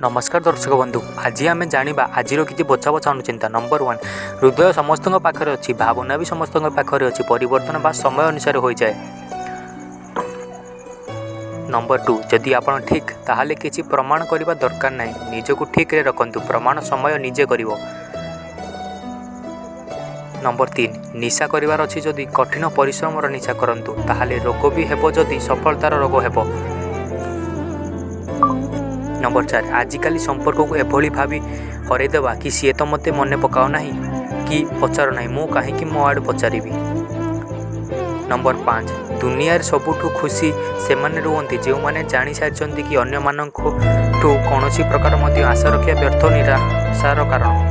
नमस्कार दर्शक बंधु, आज आम जाना आज किसी बचा बचा अनुचिंता। नंबर 1, हृदय समस्त पाखे अच्छी, भावना भी समस्त पाखे अच्छी, परिवर्तन बा समय अनुसार हो जाए। नंबर 2, जदि आप ठीक ताहले किसी प्रमाण करने दरकार नहीं, निजको ठीक रे रखंतु, प्रमाण समय निजे करिवो। नंबर 3, निशा करिवार अच्छी जदि कठिन परिश्रम निशा करंतु, ताहले रोग भी हेबो, जदि सफलतार रोग हेबो। नंबर 4, आजिकल संपर्क को एभली भावी हरईदेवा कि सी तो मत मन पकाओ ना कि पचार ना मु कहीं मो आड़ पचारि। नंबर 5, दुनिया सबुठु खुशी से माने रुहंती जो माने जानी सारी कि अन्य मानक कौन प्रकार आशा रखा व्यर्थ निराशार कारण।